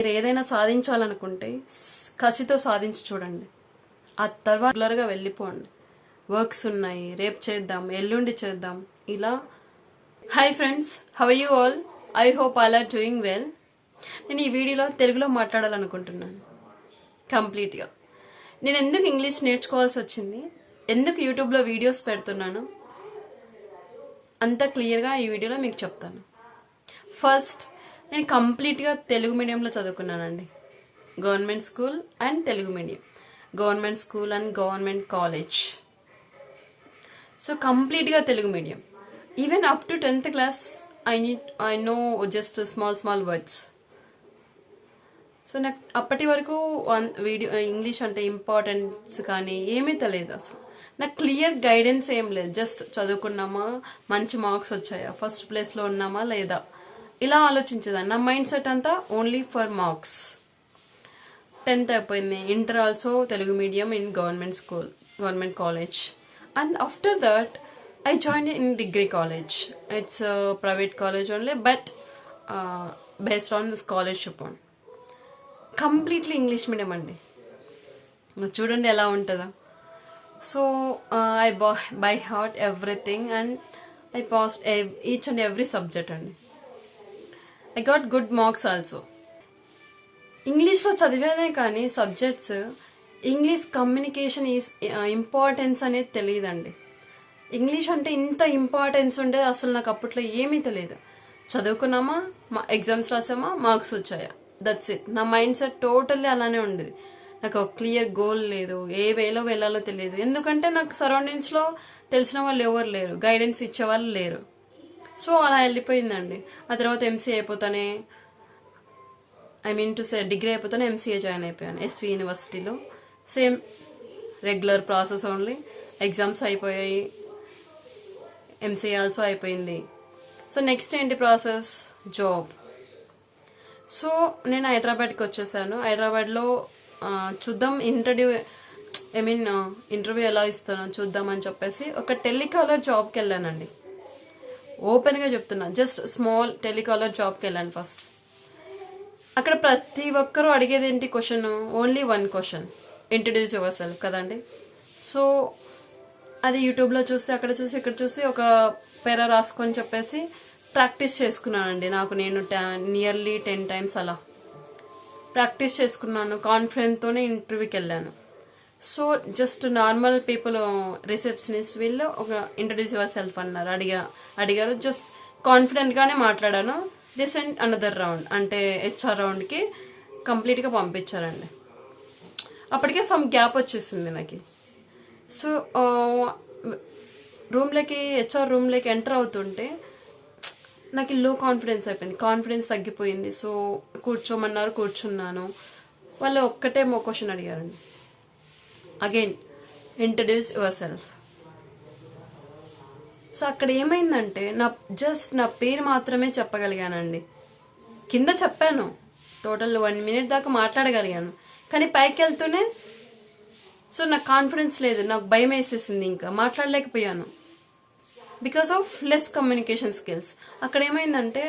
మీరు ఏదైనా సాధించాలనుకుంటే కసితో సాధించి చూడండి. ఆ తర్వాత రెగ్యులర్గా వెళ్ళిపోండి. వర్క్స్ ఉన్నాయి, రేపు చేద్దాం, ఎల్లుండి చేద్దాం, ఇలా. Hi friends, how are you all? I hope all are doing well. నేను ఈ వీడియోలో తెలుగులో మాట్లాడాలనుకుంటున్నాను కంప్లీట్గా. నేను ఎందుకు ఇంగ్లీష్ నేర్చుకోవాల్సి వచ్చింది, ఎందుకు యూట్యూబ్లో వీడియోస్ పెడుతున్నాను, అంత క్లియర్గా ఈ వీడియోలో మీకు చెప్తాను. ఫస్ట్, నేను కంప్లీట్గా తెలుగు మీడియంలో చదువుకున్నానండి. Government school and Telugu medium, government school and government college. So కంప్లీట్గా Telugu medium. Even up to 10th class I know just small words. So నాకు అప్పటి వరకు ఇంగ్లీష్ అంటే ఇంపార్టెన్స్ కానీ ఏమీ తెలియదు అసలు. నాకు క్లియర్ గైడెన్స్ ఏం లేదు. జస్ట్ చదువుకున్నామా, మంచి మార్క్స్ వచ్చాయా, ఫస్ట్ ప్లేస్లో ఉన్నామా లేదా, ఇలా ఆలోచించేదాన్ని. నా మైండ్ సెట్ అంతా ఓన్లీ ఫర్ మార్క్స్. 10th అయిపోయింది. Inter also Telugu medium in government school, government college. And after that I joined in degree college. It's a private college only, but based on the scholarship on. Completely English medium andi. చూడండి ఎలా ఉంటుందో. So I by heart everything and I passed each and every subject అండి. I got good marks also. ఇంగ్లీష్లో చదివేదే కానీ subjects, English communication is importance అనేది తెలియదండి. English అంటే ఇంత ఇంపార్టెన్స్ ఉండేది అసలు నాకు అప్పట్లో ఏమీ తెలియదు. చదువుకున్నామా, ఎగ్జామ్స్ రాసామా, మార్క్స్ వచ్చాయా, దట్స్ ఇట్. నా మైండ్ సెట్ టోటల్లీ అలానే ఉండేది. నాకు ఒక క్లియర్ గోల్ లేదు, ఏ వేలో వెళ్ళాలో తెలియదు. ఎందుకంటే నాకు సరౌండింగ్స్లో తెలిసిన వాళ్ళు ఎవరు లేరు, గైడెన్స్ ఇచ్చేవాళ్ళు లేరు. సో అలా వెళ్ళిపోయిందండి. ఆ తర్వాత ఎంసీఏ అయిపోతానే, డిగ్రీ అయిపోతానే ఎంసీఏ జాయిన్ అయిపోయాను ఎస్వి యూనివర్సిటీలో. Same regular process only. Exams అయిపోయాయి, ఎంసీఏ ఆల్సో అయిపోయింది. సో నెక్స్ట్ ఏంటి ప్రాసెస్? జాబ్. సో నేను హైదరాబాద్కి వచ్చేసాను. హైదరాబాద్లో చూద్దాం ఇంటర్వ్యూ ఎలా ఇస్తానో చూద్దామని చెప్పేసి ఒక టెలికాలర్ జాబ్కి వెళ్ళానండి. ఓపెన్గా చెప్తున్నా, జస్ట్ స్మాల్ టెలికాలర్ జాబ్కి వెళ్ళాను ఫస్ట్. అక్కడ ప్రతి ఒక్కరూ అడిగేది ఏంటి question? Only one question, introduce your self కదండి. సో అది యూట్యూబ్లో చూసి, అక్కడ చూసి, ఇక్కడ చూసి ఒక పేరా రాసుకొని చెప్పేసి ప్రాక్టీస్ చేసుకున్నానండి. నాకు నేను నియర్లీ 10 times అలా ప్రాక్టీస్ చేసుకున్నాను. కాన్ఫిడెంట్తోనే ఇంటర్వ్యూకి వెళ్ళాను. So just normal people, receptionist వీళ్ళు ఒక ఇంట్రడ్యూస్ యువర్ సెల్ఫ్ అన్నారు, అడిగారు. జస్ట్ కాన్ఫిడెంట్గానే మాట్లాడాను. దిస్ అండ్ అనదర్ రౌండ్, అంటే హెచ్ఆర్ రౌండ్కి కంప్లీట్గా పంపించారండి. అప్పటికే సమ్ గ్యాప్ వచ్చేసింది నాకు. సో హెచ్ఆర్ రూమ్లోకి ఎంటర్ అవుతుంటే నాకు లో కాన్ఫిడెన్స్ అయిపోయింది, కాన్ఫిడెన్స్ తగ్గిపోయింది. సో కూర్చోమన్నారు, కూర్చున్నాను. వాళ్ళు ఒక్కటే క్వశ్చన్ అడిగారండి, again introduce your self. So అక్కడ ఏమైందంటే నా పేరు మాత్రమే చెప్పగలిగానండి. కింద చెప్పాను, టోటల్ 1 minute దాకా మాట్లాడగలిగాను. కానీ పైకి వెళ్తూనే సో నాకు కాన్ఫిడెన్స్ లేదు, నాకు భయం వేసేసింది, ఇంకా మాట్లాడలేకపోయాను. Because of less communication skills. అక్కడ ఏమైందంటే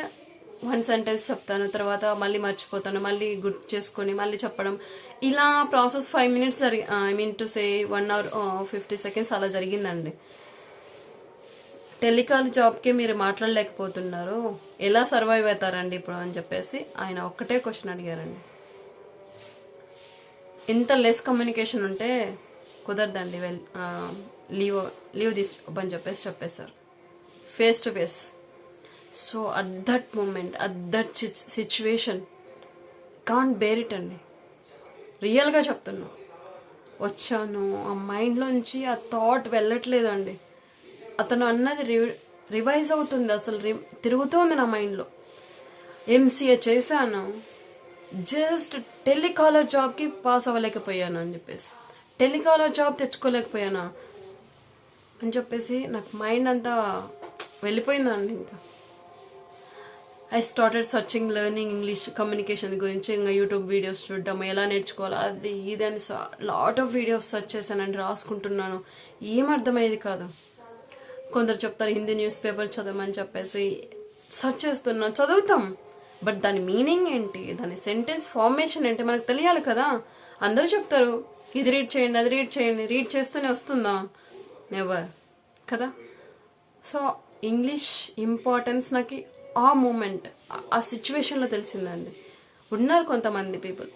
1 sentence చెప్తాను, తర్వాత మళ్ళీ మర్చిపోతాను, మళ్ళీ గుర్తు చేసుకొని మళ్ళీ చెప్పడం, ఇలా ప్రాసెస్ 5 minutes 1 hour 50 seconds అలా జరిగిందండి. టెలికాల్ జాబ్కి మీరు మాట్లాడలేకపోతున్నారు, ఎలా సర్వైవ్ అవుతారండి ఇప్పుడు అని చెప్పేసి ఆయన ఒక్కటే క్వశ్చన్ అడిగారండి. ఇంత లెస్ కమ్యూనికేషన్ ఉంటే కుదరదండి, లీవ్ తీసుకోమని చెప్పేసారు face to face. So at that moment, at that situation, can't bear it అండి. రియల్గా చెప్తున్నా, వచ్చాను, ఆ మైండ్లోంచి ఆ థాట్ వెళ్ళట్లేదండి. అతను అన్నది రివైజ్ అవుతుంది, అసలు తిరుగుతోంది నా మైండ్లో. ఎంసీఏ చేశాను, జస్ట్ టెలికాలర్ జాబ్కి పాస్ అవ్వలేకపోయాను అని చెప్పేసి, టెలికాలర్ జాబ్ తెచ్చుకోలేకపోయానా అని చెప్పేసి నాకు మైండ్ అంతా వెళ్ళిపోయిందండి. ఇంకా I started searching, learning English communication గురించి. ఇంకా యూట్యూబ్ వీడియోస్ చూడడం, ఎలా నేర్చుకోవాలి అది ఇది అని లాట్ ఆఫ్ వీడియోస్ సెర్చ్ చేశానండి, రాసుకుంటున్నాను. ఏం అర్థమయ్యేది కాదు. కొందరు చెప్తారు హిందీ న్యూస్ పేపర్ చదవమని చెప్పేసి, సెర్చ్ చేస్తున్నా, చదువుతాం బట్ దాని మీనింగ్ ఏంటి, దాని సెంటెన్స్ ఫార్మేషన్ ఏంటి మనకు తెలియాలి కదా. అందరూ చెప్తారు ఇది రీడ్ చేయండి, అది రీడ్ చేయండి, రీడ్ చేస్తూనే వస్తుందా? నెవర్ కదా. సో ఇంగ్లీష్ ఇంపార్టెన్స్ నాకు ఆ మూమెంట్, ఆ సిచ్యువేషన్లో తెలిసిందండి. ఉన్నారు కొంతమంది పీపుల్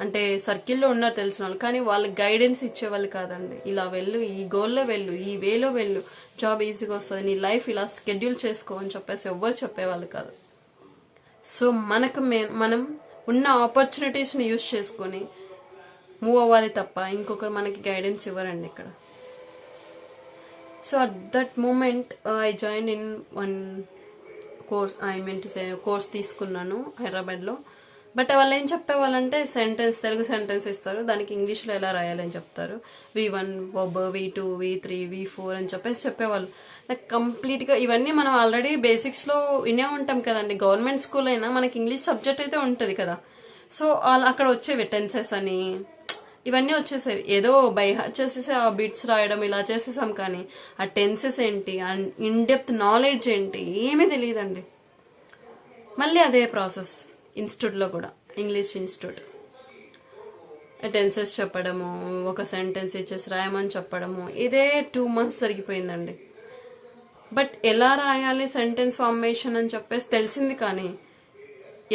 అంటే సర్కిల్లో ఉన్నారు తెలిసిన వాళ్ళు, కానీ వాళ్ళకి గైడెన్స్ ఇచ్చేవాళ్ళు కాదండి. ఇలా వెళ్ళు, ఈ గోల్లో వెళ్ళు, ఈ వేలో వెళ్ళు, జాబ్ ఈజీగా వస్తుంది, నీ లైఫ్ ఇలా స్కెడ్యూల్ చేసుకో అని చెప్పేసి ఎవ్వరు చెప్పేవాళ్ళు కాదు. సో మనం ఉన్న ఆపర్చునిటీస్ని యూజ్ చేసుకొని మూవ్ అవ్వాలి తప్ప ఇంకొకరు మనకి గైడెన్స్ ఇవ్వరండి ఇక్కడ. So at that moment I join in one course, course తీసుకున్నాను హైదరాబాద్లో. బట్ వాళ్ళు ఏం చెప్పేవాళ్ళంటే తెలుగు సెంటెన్స్ ఇస్తారు, దానికి ఇంగ్లీష్లో ఎలా రాయాలని చెప్తారు. V1 verb, V2 V3 V4 అని చెప్పేవాళ్ళు. నాకు కంప్లీట్గా ఇవన్నీ మనం ఆల్రెడీ బేసిక్స్లో వినే ఉంటాం కదండి. గవర్నమెంట్ స్కూల్ అయినా మనకి ఇంగ్లీష్ సబ్జెక్ట్ అయితే ఉంటుంది కదా. సో అక్కడ వచ్చేవి టెన్సెస్ అని ఇవన్నీ వచ్చేసేవి. ఏదో బై హార్ట్ చేసేసి ఆ బిట్స్ రాయడం ఇలా చేసేసాం, కానీ ఆ టెన్సెస్ ఏంటి, ఇన్ డెప్త్ నాలెడ్జ్ ఏంటి ఏమీ తెలియదండి. మళ్ళీ అదే ప్రాసెస్ ఇన్స్టిట్యూట్లో కూడా, ఇంగ్లీష్ ఇన్స్టిట్యూట్. టెన్సెస్ చెప్పడము, ఒక సెంటెన్స్ ఇచ్చేసి రాయమని చెప్పడము, ఇదే 2 months జరిగిపోయిందండి. బట్ ఎలా రాయాలి సెంటెన్స్ ఫార్మేషన్ అని చెప్పేసి తెలిసింది, కానీ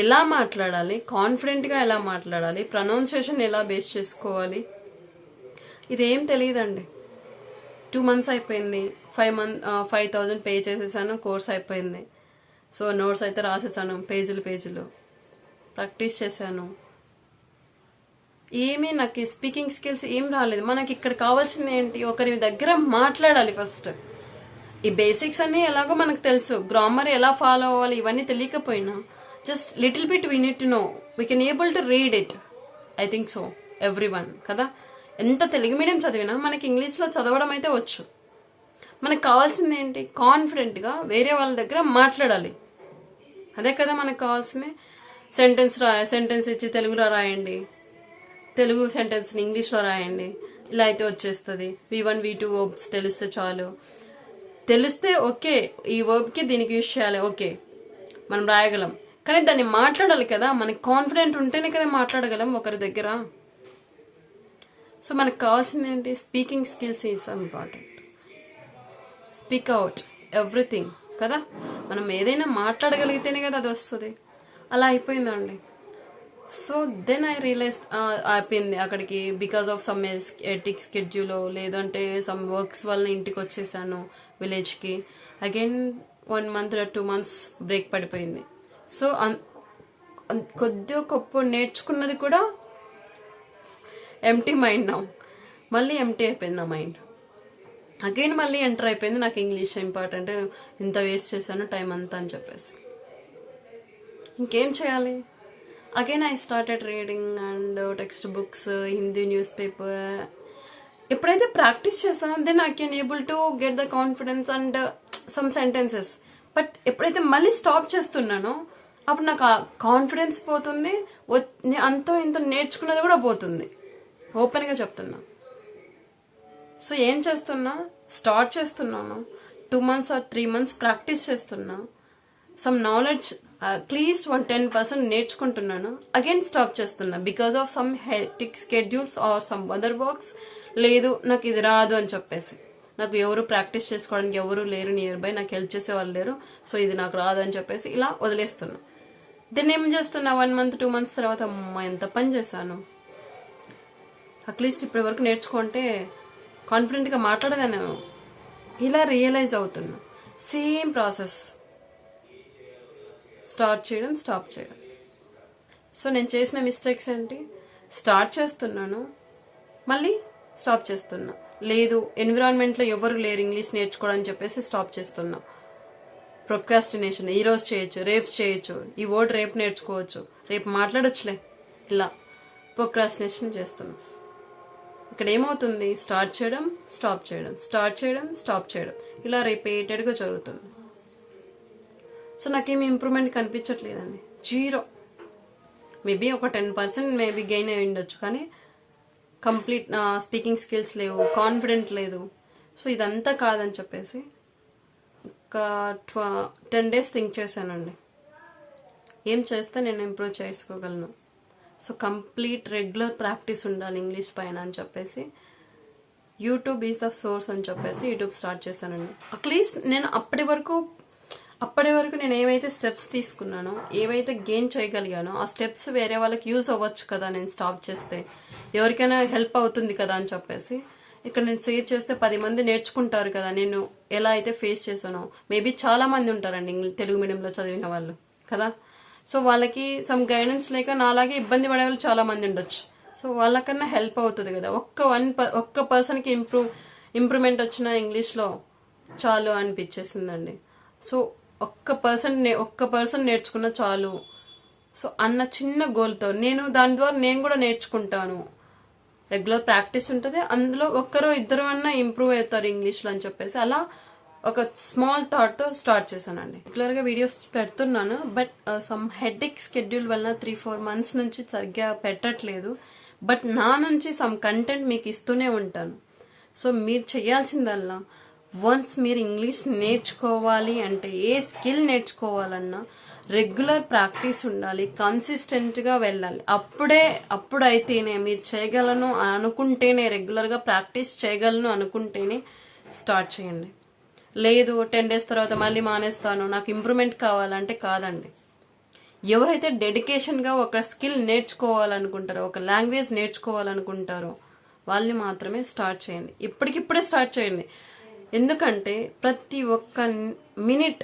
ఎలా మాట్లాడాలి, కాన్ఫిడెంట్గా ఎలా మాట్లాడాలి, ప్రొనౌన్సియేషన్ ఎలా బేస్ చేసుకోవాలి, ఇదేం తెలియదండి. 2 months అయిపోయింది. 5,000 పే చేసేసాను, కోర్స్ అయిపోయింది. సో నోట్స్ అయితే రాసేసాను, పేజీలు ప్రాక్టీస్ చేశాను. ఏమీ నాకు స్పీకింగ్ స్కిల్స్ ఏం రాలేదు. మనకి ఇక్కడ కావాల్సింది ఏంటి, ఒకరి దగ్గర మాట్లాడాలి ఫస్ట్. ఈ బేసిక్స్ అన్నీ ఎలాగో మనకు తెలుసు, గ్రామర్ ఎలా ఫాలో అవ్వాలి ఇవన్నీ తెలియకపోయినా just little bit we need to know, we can able to read it. I think so every one కదా. ఎంత తెలుగు మీడియం చదివినా మనకి ఇంగ్లీష్లో చదవడం అయితే వచ్చు. మనకు కావాల్సింది ఏంటి, కాన్ఫిడెంట్గా వేరే వాళ్ళ దగ్గర మాట్లాడాలి. అదే కదా మనకు కావాల్సింది. సెంటెన్స్ ఇచ్చి తెలుగులో రాయండి, తెలుగు సెంటెన్స్ని ఇంగ్లీష్లో రాయండి, ఇలా అయితే వచ్చేస్తుంది. V1 V2 వర్బ్స్ తెలిస్తే చాలు. తెలిస్తే ఓకే, ఈ వర్బ్కి దీనికి యూజ్ చేయాలి, ఓకే మనం రాయగలం. కానీ దాన్ని మాట్లాడాలి కదా, మనకి కాన్ఫిడెంట్ ఉంటేనే కదా మాట్లాడగలం ఒకరి దగ్గర. సో మనకు కావాల్సింది ఏంటి, speaking skills is important. Speak out everything కదా. మనం ఏదైనా మాట్లాడగలిగితేనే కదా అది వస్తుంది. అలా అయిపోయిందండి. సో దెన్ ఐ రియలైజ్ అయిపోయింది అక్కడికి. బికాస్ ఆఫ్ సమ్ ఎటిక్ స్కెడ్యూలో, లేదంటే సమ్ వర్క్స్ వల్ల ఇంటికి వచ్చేసాను విలేజ్కి. అగైన్ 1 month 2 months బ్రేక్ పడిపోయింది. సో కొద్దిగా గొప్ప నేర్చుకున్నది కూడా ఎంటీ మైండ్ నా, మళ్ళీ ఎంటీ అయిపోయింది నా మైండ్. అగైన్ మళ్ళీ ఎంటర్ అయిపోయింది నాకు ఇంగ్లీష్ ఇంపార్టెంట్, ఇంత వేస్ట్ చేశాను టైం అంతా అని చెప్పేసి. ఇంకేం చేయాలి, again I started reading and text books, Hindi news paper. ఎప్పుడైతే ప్రాక్టీస్ చేస్తానో then I can able to get the confidence and some sentences. But ఎప్పుడైతే మళ్ళీ స్టాప్ చేస్తున్నానో అప్పుడు నాకు ఆ కాన్ఫిడెన్స్ పోతుంది, అంతో ఇంత నేర్చుకున్నది కూడా పోతుంది. ఓపెన్గా చెప్తున్నా. సో ఏం చేస్తున్నా, స్టార్ట్ చేస్తున్నాను, 2 months or 3 months ప్రాక్టీస్ చేస్తున్నా, సమ్ నాలెడ్జ్ అట్లీస్ట్ 10% నేర్చుకుంటున్నాను. అగైన్ స్టాప్ చేస్తున్నా because of some hectic schedules or some other works. లేదు నాకు ఇది రాదు అని చెప్పేసి, నాకు ఎవరు ప్రాక్టీస్ చేసుకోవడానికి ఎవరు లేరు నియర్ బై, నాకు హెల్ప్ చేసే వాళ్ళు లేరు, సో ఇది నాకు రాదు అని చెప్పేసి ఇలా వదిలేస్తున్నా. దీన్ని ఏం చేస్తున్నా, 1 month 2 months తర్వాత అమ్మ ఎంత పని చేశాను, అట్లీస్ట్ ఇప్పటి వరకు నేర్చుకుంటే కాన్ఫిడెంట్గా మాట్లాడదాను, ఇలా రియలైజ్ అవుతున్నా. సేమ్ ప్రాసెస్, స్టార్ట్ చేయడం, స్టాప్ చేయడం. సో నేను చేసిన మిస్టేక్స్ ఏంటి, స్టార్ట్ చేస్తున్నాను మళ్ళీ స్టాప్ చేస్తున్నా. లేదు ఎన్విరాన్మెంట్లో ఎవరు లేరు ఇంగ్లీష్ నేర్చుకోవడం అని చెప్పేసి స్టాప్ చేస్తున్నా. ప్రొక్రాస్టినేషన్, ఈరోజు చేయొచ్చు, రేపు చేయొచ్చు, ఈ వర్డ్ రేపు నేర్చుకోవచ్చు, రేపు మాట్లాడొచ్చులే, ఇలా ప్రొక్రాస్టినేషన్ చేస్తున్నా. ఇక్కడ ఏమవుతుంది, స్టార్ట్ చేయడం, స్టాప్ చేయడం, స్టార్ట్ చేయడం, స్టాప్ చేయడం, ఇలా రిపీటెడ్గా జరుగుతుంది. సో నాకేమి ఇంప్రూవ్మెంట్ కనిపించట్లేదండి, 0. మేబీ ఒక 10% మేబీ గెయిన్ అయి ఉండొచ్చు, కానీ కంప్లీట్ స్పీకింగ్ స్కిల్స్ లేవు, కాన్ఫిడెంట్ లేదు. సో ఇదంతా కాదని చెప్పేసి ఒక 10 days థింక్ చేశానండి. ఏం చేస్తే నేను ఇంప్రూవ్ చేసుకోగలను. సో కంప్లీట్ రెగ్యులర్ ప్రాక్టీస్ ఉండాలి ఇంగ్లీష్ పైన అని చెప్పేసి యూట్యూబ్ ఈజ్ ద సోర్స్ అని చెప్పేసి యూట్యూబ్ స్టార్ట్ చేశానండి. అట్లీస్ట్ నేను అప్పటి వరకు నేను ఏవైతే స్టెప్స్ తీసుకున్నానో, ఏవైతే గెయిన్ చేయగలిగానో ఆ స్టెప్స్ వేరే వాళ్ళకి యూజ్ అవ్వచ్చు కదా నేను స్టాప్ చేస్తే, ఎవరికైనా హెల్ప్ అవుతుంది కదా అని చెప్పేసి ఇక్కడ నేను షేర్ చేస్తే 10 మంది నేర్చుకుంటారు కదా నేను ఎలా అయితే ఫేస్ చేశానో. మేబీ చాలా మంది ఉంటారండి తెలుగు మీడియంలో చదివిన వాళ్ళు కదా. సో వాళ్ళకి సమ్ గైడెన్స్ లేక నాలాగే ఇబ్బంది పడే వాళ్ళు చాలా మంది ఉండొచ్చు. సో వాళ్ళకన్నా హెల్ప్ అవుతుంది కదా. ఒక్క పర్సన్కి ఇంప్రూవ్మెంట్ వచ్చిన ఇంగ్లీష్లో చాలు అనిపించేసిందండి. సో ఒక్క పర్సన్ నేర్చుకున్న చాలు సో అన్న చిన్న గోల్తో దాని ద్వారా నేను కూడా నేర్చుకుంటాను. రెగ్యులర్ ప్రాక్టీస్ ఉంటుంది, అందులో ఒక్కరో ఇద్దరు అన్నా ఇంప్రూవ్ అవుతారు ఇంగ్లీష్లో అని చెప్పేసి అలా ఒక స్మాల్ థాట్తో స్టార్ట్ చేశానండి. రెగ్యులర్గా వీడియోస్ పెడుతున్నాను, బట్ సమ్ హెడేక్ స్కెడ్యూల్ వల్ల 3-4 మంత్స్ నుంచి సరిగ్గా పెట్టట్లేదు. బట్ నా నుంచి సమ్ కంటెంట్ మీకు ఇస్తూనే ఉంటాను. సో మీరు చేయాల్సిందల్లా వన్స్ మీరు ఇంగ్లీష్ నేర్చుకోవాలి అంటే, ఏ స్కిల్ నేర్చుకోవాలన్నా రెగ్యులర్ ప్రాక్టీస్ ఉండాలి, కన్సిస్టెంట్గా వెళ్ళాలి. అప్పుడైతేనే మీరు చేయగలను అనుకుంటేనే, రెగ్యులర్గా ప్రాక్టీస్ చేయగలను అనుకుంటేనే స్టార్ట్ చేయండి. లేదు 10 days తర్వాత మళ్ళీ మానేస్తాను నాకు ఇంప్రూవ్మెంట్ కావాలంటే కాదండి. ఎవరైతే డెడికేషన్గా ఒక స్కిల్ నేర్చుకోవాలనుకుంటారో, ఒక లాంగ్వేజ్ నేర్చుకోవాలనుకుంటారో వాళ్ళని మాత్రమే స్టార్ట్ చేయండి. ఇప్పటికిప్పుడే స్టార్ట్ చేయండి. ఎందుకంటే ప్రతి ఒక్క మినిట్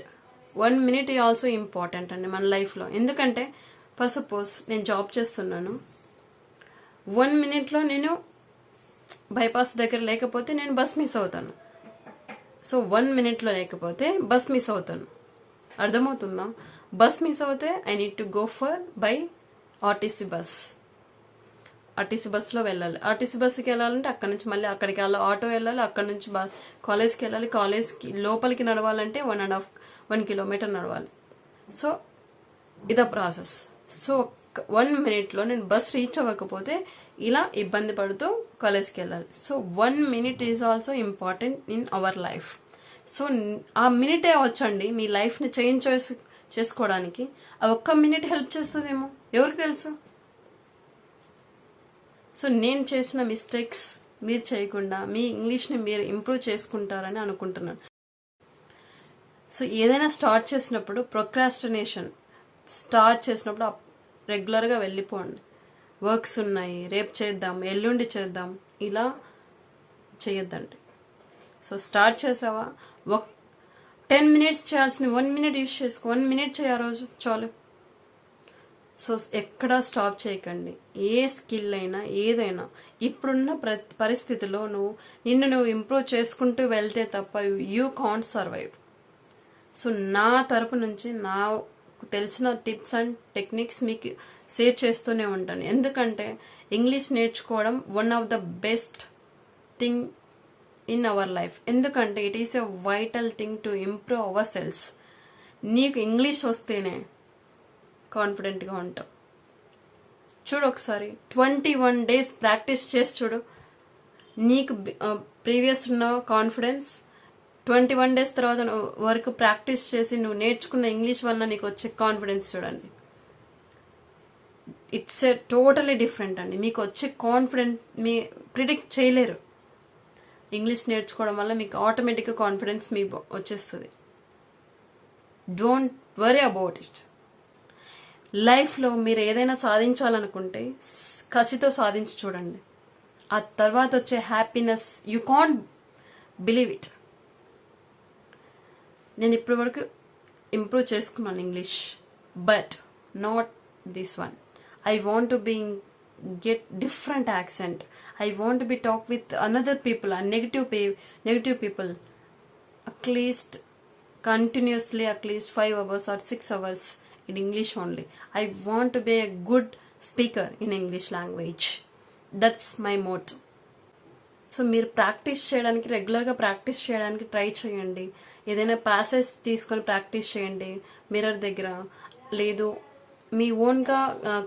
1 minute ఆల్సో ఇంపార్టెంట్ అండి మన లైఫ్లో. ఎందుకంటే ఫర్ సపోజ్ నేను జాబ్ చేస్తున్నాను, 1 minute నేను బైపాస్ దగ్గర లేకపోతే నేను బస్ మిస్ అవుతాను. సో 1 minute లేకపోతే బస్ మిస్ అవుతాను. అర్థమవుతుందా? బస్ మిస్ అవుతే I need to go by RTC bus. RTC బస్సులో వెళ్ళాలి. ఆర్టీసీ బస్సుకి వెళ్ళాలంటే అక్కడ నుంచి మళ్ళీ అక్కడికి వెళ్ళాలి, ఆటో వెళ్ళాలి, అక్కడ నుంచి కాలేజ్కి వెళ్ళాలి. కాలేజ్కి లోపలికి నడవాలంటే 1.5 kilometer నడవాలి. సో ఇదా ప్రాసెస్. సో 1 minute నేను బస్ రీచ్ అవ్వకపోతే ఇలా ఇబ్బంది పడుతూ కాలేజ్కి వెళ్ళాలి. So 1 minute is also important in our life. So ఆ మినిటే వచ్చండి మీ లైఫ్ని చేంజ్ చేసుకోవడానికి. ఆ 1 minute హెల్ప్ చేస్తుందేమో ఎవరికి తెలుసు. సో నేను చేసిన మిస్టేక్స్ మీరు చేయకుండా మీ ఇంగ్లీష్ని మీరు ఇంప్రూవ్ చేసుకుంటారని అనుకుంటున్నాను. సో ఏదైనా స్టార్ట్ చేసినప్పుడు ప్రొక్రాస్టినేషన్ స్టార్ట్ చేసినప్పుడు రెగ్యులర్గా వెళ్ళిపోండి. వర్క్స్ ఉన్నాయి, రేపు చేద్దాం, ఎల్లుండి చేద్దాం, ఇలా చేయొద్దండి. సో స్టార్ట్ చేసావా 10 minutes చేయాల్సింది 1 minute యూజ్ చేసుకో. 1 minute చేయ రోజు చాలు. సో ఎక్కడా స్టాప్ చేయకండి. ఏ స్కిల్ అయినా ఏదైనా ఇప్పుడున్న పరిస్థితిలో నిన్ను ఇంప్రూవ్ చేసుకుంటూ వెళ్తే తప్ప యూ కాంట్ సర్వైవ్. సో నా తరపు నుంచి నాకు తెలిసిన టిప్స్ అండ్ టెక్నిక్స్ మీకు షేర్ చేస్తూనే ఉంటాను. ఎందుకంటే ఇంగ్లీష్ నేర్చుకోవడం one of the best thing in our life. ఎందుకంటే it is a vital thing to improve our selves. నీకు ఇంగ్లీష్ వస్తేనే కాన్ఫిడెంట్గా ఉంటాం. చూడు ఒకసారి 21 days ప్రాక్టీస్ చేసి చూడు. నీకు ప్రీవియస్ ఉన్న కాన్ఫిడెన్స్ 21 days తర్వాత వరకు ప్రాక్టీస్ చేసి నువ్వు నేర్చుకున్న ఇంగ్లీష్ వల్ల నీకు వచ్చే కాన్ఫిడెన్స్ చూడండి. ఇట్స్ ఎ టోటలీ డిఫరెంట్ అండి. మీకు వచ్చే కాన్ఫిడెంట్ మీ ప్రిడిక్ట్ చేయలేరు. ఇంగ్లీష్ నేర్చుకోవడం వల్ల మీకు ఆటోమేటిక్గా కాన్ఫిడెన్స్ మీ వచ్చేస్తుంది. Don't worry about it. లైఫ్లో మీరు ఏదైనా సాధించాలనుకుంటే కసితో సాధించి చూడండి. ఆ తర్వాత వచ్చే happiness you can't believe it. నేను ఇప్పటి వరకు ఇంప్రూవ్ చేసుకున్నాను English, but not this one. I want to get different accent. I want to be talk with another people and negative people at least continuously at least 5 hours or 6 hours in English only. I want to be a good speaker in English language. That's my motto. So మీరు practice చేయడానికి రెగ్యులర్గా practice చేయడానికి try చేయండి. ఏదైనా passage తీసుకొని practice చేయండి mirror దగ్గర. లేదు మీ ఓన్గా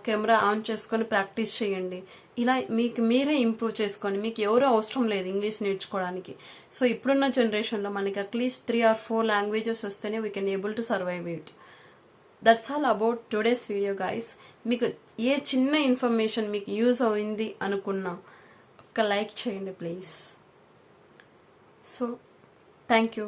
కెమెరా ఆన్ చేసుకొని ప్రాక్టీస్ చేయండి. ఇలా మీకు మీరే ఇంప్రూవ్ చేసుకోండి. మీకు ఎవరు అవసరం లేదు ఇంగ్లీష్ నేర్చుకోవడానికి. సో ఇప్పుడున్న జనరేషన్లో మనకి అట్లీస్ట్ 3 or 4 లాంగ్వేజెస్ వస్తేనే we can able to survive it. That's all about today's video guys. మీకు ఏ చిన్న ఇన్ఫర్మేషన్ మీకు యూజ్ అయింది అనుకున్నా ఒక లైక్ చేయండి ప్లీజ్. So thank you.